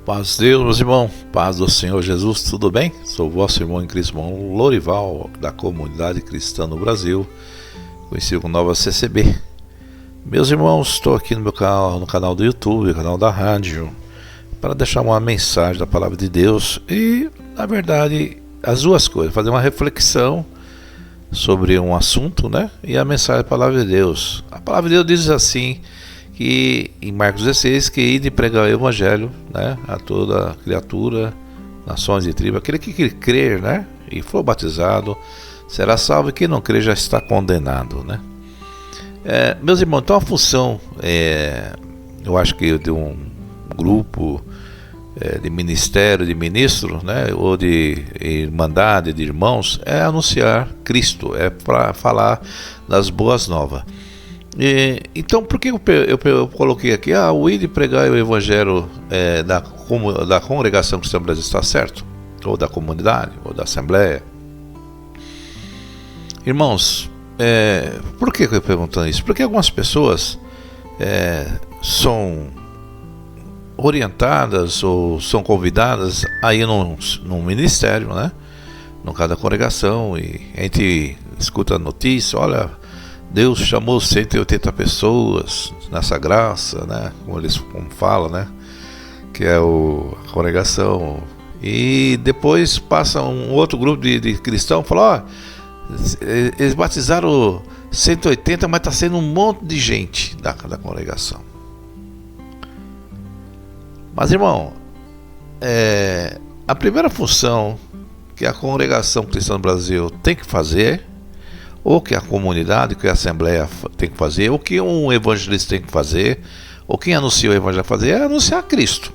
Paz de Deus, meus irmãos, paz do Senhor Jesus, tudo bem? Sou o vosso irmão em Cristo, irmão Lorival, da Comunidade Cristã no Brasil, conhecido como Nova CCB. Meus irmãos, estou aqui no canal do YouTube, canal da rádio, para deixar uma mensagem da Palavra de Deus e, na verdade, as duas coisas, fazer uma reflexão sobre um assunto, né? E a mensagem da Palavra de Deus. A Palavra de Deus diz assim, que em Marcos 16, que ide pregar o Evangelho, né, a toda criatura, nações e tribos, aquele que crer, né, e for batizado, será salvo, e quem não crer já está condenado, né. Meus irmãos, então a função, eu acho que de um grupo de ministério, de ministro, né, ou de irmandade, de irmãos, é anunciar Cristo, é para falar das boas novas. Então, por que eu coloquei aqui o ir e pregar o Evangelho da Congregação Cristã do Brasil, está certo? Ou da comunidade, ou da Assembleia? Irmãos, por que eu estou perguntando isso? Porque algumas pessoas são orientadas ou são convidadas a ir num ministério, né? No caso da congregação, e a gente escuta a notícia, olha, Deus chamou 180 pessoas nessa graça, né? Como fala, né? Que é a congregação. E depois passa um outro grupo de cristãos e fala, eles batizaram 180, mas está sendo um monte de gente da congregação. Mas, irmão, a primeira função que a congregação cristã do Brasil tem que fazer, ou que a comunidade, que a Assembleia tem que fazer, ou que um evangelista tem que fazer, ou quem anuncia o Evangelho fazer, é anunciar Cristo.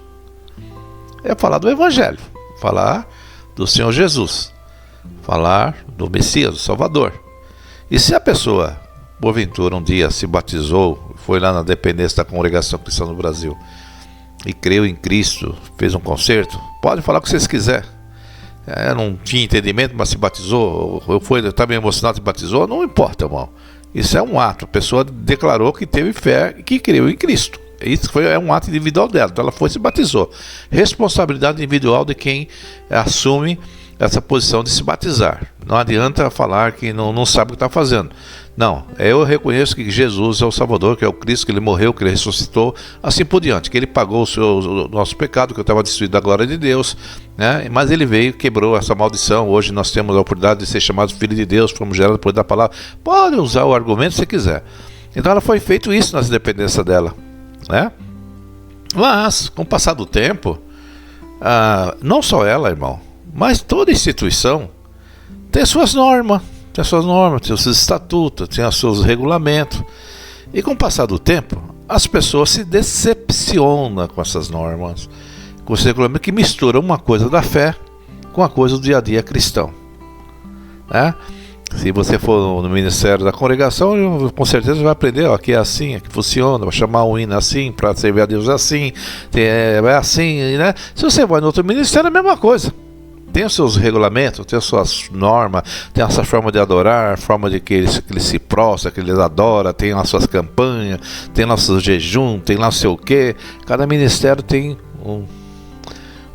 É falar do Evangelho, falar do Senhor Jesus, falar do Messias, do Salvador. E se a pessoa, porventura, um dia se batizou, foi lá na dependência da Congregação Cristã no Brasil, e creu em Cristo, fez um concerto, pode falar o que vocês quiserem. Não tinha entendimento, mas se batizou, estava meio emocionado, se batizou, não importa, irmão. Isso é um ato, a pessoa declarou que teve fé e que creu em Cristo. Isso é um ato individual dela, então ela foi e se batizou. Responsabilidade individual de quem assume essa posição de se batizar. Não adianta falar que não sabe o que está fazendo. Não, eu reconheço que Jesus é o Salvador, que é o Cristo, que Ele morreu, que Ele ressuscitou, assim por diante, que Ele pagou o nosso pecado, que eu estava destruído da glória de Deus, né? Mas Ele veio e quebrou essa maldição. Hoje nós temos a oportunidade de ser chamados filhos de Deus, fomos gerados por da palavra. Pode usar o argumento se quiser. Então ela foi feito isso nas dependências dela, né? Mas, com o passar do tempo, não só ela, irmão, mas toda instituição tem suas normas, tem os seus estatutos, tem os seus regulamentos. E com o passar do tempo, as pessoas se decepcionam com essas normas, com esse regulamento que mistura uma coisa da fé com a coisa do dia a dia cristão, né? Se você for no ministério da congregação, com certeza vai aprender, aqui é assim, aqui funciona, vai chamar o hino assim, para servir a Deus assim, é assim, né? Se você vai no outro ministério, é a mesma coisa. Tem os seus regulamentos, tem as suas normas, tem a sua forma de adorar, a forma de que eles se prostram, que eles adoram, tem as suas campanhas, tem nossos jejum, tem lá não sei o que. Cada ministério tem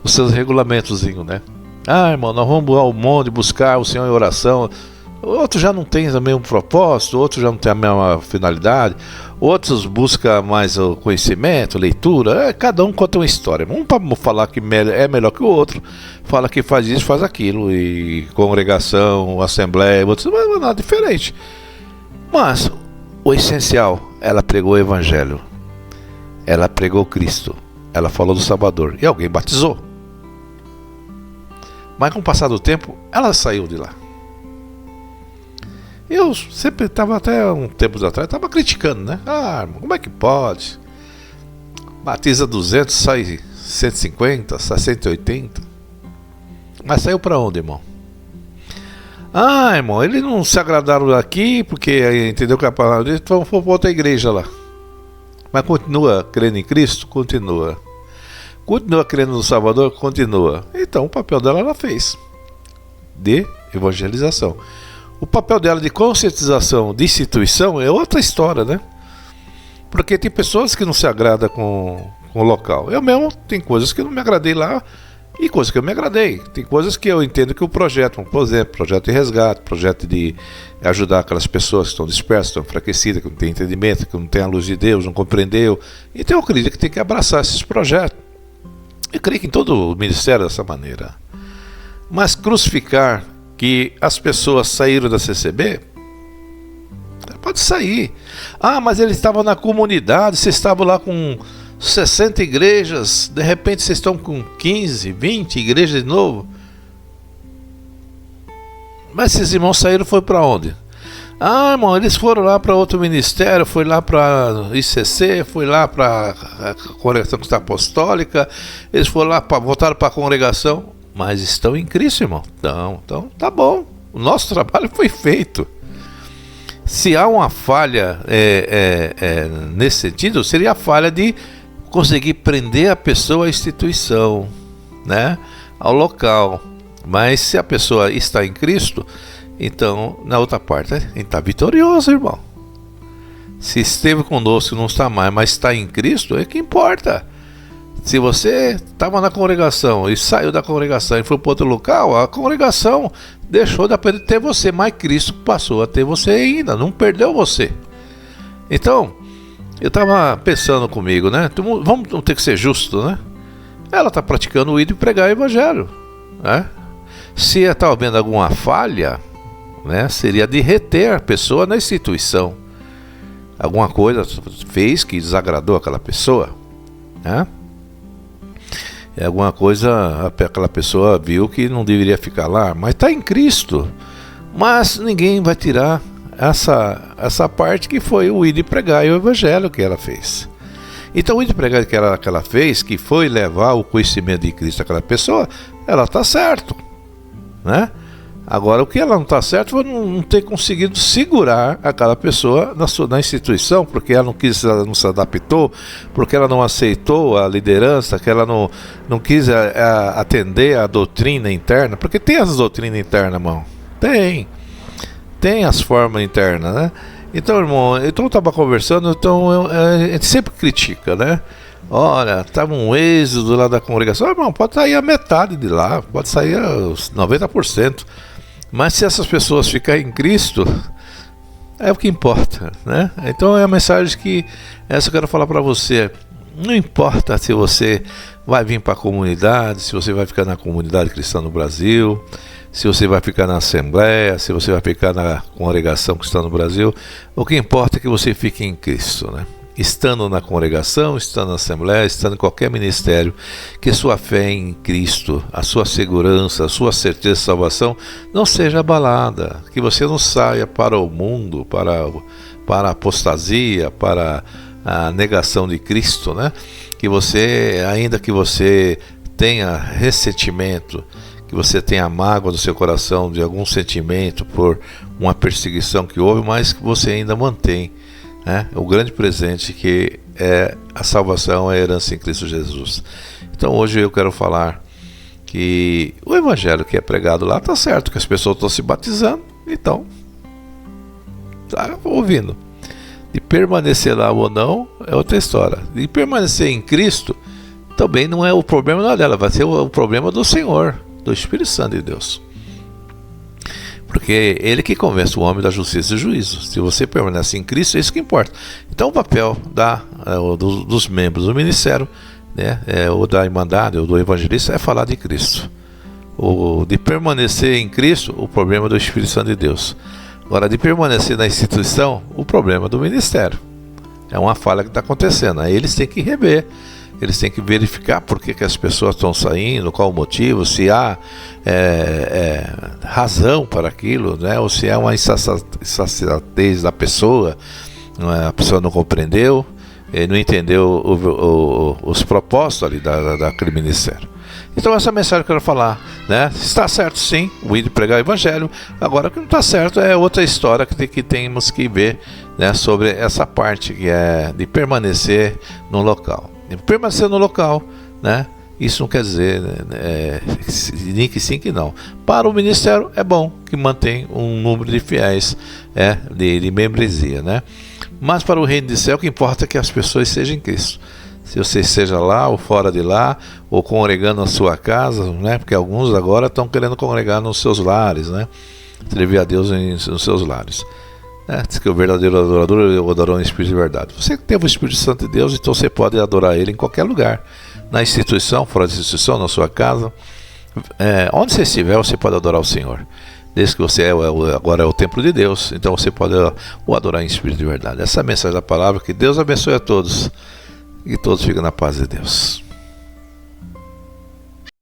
os seus regulamentozinhos, né? Irmão, nós vamos ao monte buscar o Senhor em oração. Outros já não tem o mesmo propósito, outros já não tem a mesma finalidade, outros buscam mais o conhecimento, leitura, cada um conta uma história. Um para falar que é melhor que o outro, fala que faz isso, faz aquilo, e congregação, assembleia, outros, não é nada diferente. Mas o essencial, ela pregou o Evangelho, ela pregou Cristo, ela falou do Salvador, e alguém batizou. Mas com o passar do tempo, ela saiu de lá. Eu sempre estava, até um tempo atrás, estava criticando, né? Como é que pode? Batiza 200, sai 150, sai 180. Mas saiu para onde, irmão? Irmão, eles não se agradaram aqui, porque entendeu que a palavra deles, então foi para outra igreja lá. Mas continua crendo em Cristo? Continua. Continua crendo no Salvador? Continua. Então o papel dela ela fez, de evangelização. O papel dela de conscientização de instituição é outra história, né? Porque tem pessoas que não se agradam com com o local. Eu mesmo, tem coisas que eu não me agradei lá e coisas que eu me agradei. Tem coisas que eu entendo que o projeto, por exemplo, projeto de resgate, projeto de ajudar aquelas pessoas que estão dispersas, estão enfraquecidas, que não têm entendimento, que não têm a luz de Deus, não compreendeu. Então eu acredito que tem que abraçar esses projetos. Eu creio que em todo o ministério é dessa maneira. Mas crucificar que as pessoas saíram da CCB, pode sair. Ah, mas eles estavam na comunidade, vocês estavam lá com 60 igrejas, de repente vocês estão com 15, 20 igrejas de novo. Mas esses irmãos saíram, foi para onde? Ah, irmão, eles foram lá para outro ministério, foi lá para ICC, foi lá para a Congregação Cristã Apostólica, eles foram lá, voltaram para a congregação, mas estão em Cristo, irmão. Então tá bom, o nosso trabalho foi feito. Se há uma falha nesse sentido, seria a falha de conseguir prender a pessoa à instituição, né, ao local. Mas se a pessoa está em Cristo, então na outra parte ele está vitorioso, irmão. Se esteve conosco, não está mais, mas está em Cristo, é que importa. Se você estava na congregação e saiu da congregação e foi para outro local, a congregação deixou de ter você, mas Cristo passou a ter você ainda, não perdeu você. Então, eu estava pensando comigo, né? Vamos ter que ser justo, né? Ela está praticando o ir e pregar o evangelho, né? Se está havendo alguma falha, né, seria de reter a pessoa na instituição. Alguma coisa fez que desagradou aquela pessoa, né? Alguma coisa aquela pessoa viu que não deveria ficar lá, mas está em Cristo. Mas ninguém vai tirar essa parte que foi o ir e pregar o evangelho que ela fez. Então o ir e pregar que ela fez, que foi levar o conhecimento de Cristo àquela pessoa, ela está certo, né? Agora, o que ela não está certo foi não ter conseguido segurar aquela pessoa na instituição, porque ela não se adaptou, porque ela não aceitou a liderança, que ela não quis atender a doutrina interna, porque tem as doutrinas internas, irmão. Tem as formas internas, né? Então, irmão, eu estava conversando, a gente sempre critica, né? Olha, estava um êxodo lá da congregação. Irmão, pode sair a metade de lá, pode sair os 90%. Mas se essas pessoas ficarem em Cristo, é o que importa, né? Então é a mensagem que essa eu quero falar para você. Não importa se você vai vir para a comunidade, se você vai ficar na comunidade cristã no Brasil, se você vai ficar na Assembleia, se você vai ficar na congregação cristã no Brasil, o que importa é que você fique em Cristo, né? Estando na congregação, estando na Assembleia, estando em qualquer ministério, que sua fé em Cristo, a sua segurança, a sua certeza de salvação não seja abalada, que você não saia para o mundo, para a apostasia, para a negação de Cristo, né? Que você, ainda que você tenha ressentimento, que você tenha mágoa no seu coração de algum sentimento por uma perseguição que houve, mas que você ainda mantém, né, o grande presente que é a salvação, a herança em Cristo Jesus. Então hoje eu quero falar que o evangelho que é pregado lá está certo, que as pessoas estão se batizando, então está ouvindo. De permanecer lá ou não é outra história. De permanecer em Cristo também não é o problema, não é dela, vai ser o problema do Senhor, do Espírito Santo de Deus. Porque ele que convence o homem da justiça e do juízo. Se você permanece em Cristo, é isso que importa. Então o papel dos membros do ministério, né, ou da irmandade, ou do evangelista, é falar de Cristo. De permanecer em Cristo, o problema do Espírito Santo de Deus. Agora, de permanecer na instituição, o problema do ministério. É uma falha que está acontecendo. Aí eles têm que rever. Eles têm que verificar por que as pessoas estão saindo, qual o motivo, se há razão para aquilo, né? Ou se é uma insaciedade da pessoa, a pessoa não compreendeu, não entendeu os propósitos ali daquele ministério. Então essa mensagem que eu quero falar, né? Está certo sim, o ir pregar o evangelho. Agora o que não está certo é outra história que temos que ver, né, sobre essa parte que é de permanecer no local. Permanecer no local, né? Isso não quer dizer nem que sim que não. Para o ministério é bom que mantém um número de fiéis, de membresia, né? Mas para o reino de céu o que importa é que as pessoas sejam em Cristo. Se você esteja lá ou fora de lá, ou congregando na sua casa, né? Porque alguns agora estão querendo congregar nos seus lares, né? Servir a Deus nos seus lares. Diz que o verdadeiro adorador adorou em espírito de verdade. Você teve o Espírito Santo de Deus, então você pode adorar Ele em qualquer lugar. Na instituição, fora da instituição, na sua casa. Onde você estiver, você pode adorar o Senhor. Desde que você agora é o templo de Deus, então você pode o adorar em espírito de verdade. Essa é a mensagem da palavra. Que Deus abençoe a todos. E todos fiquem na paz de Deus.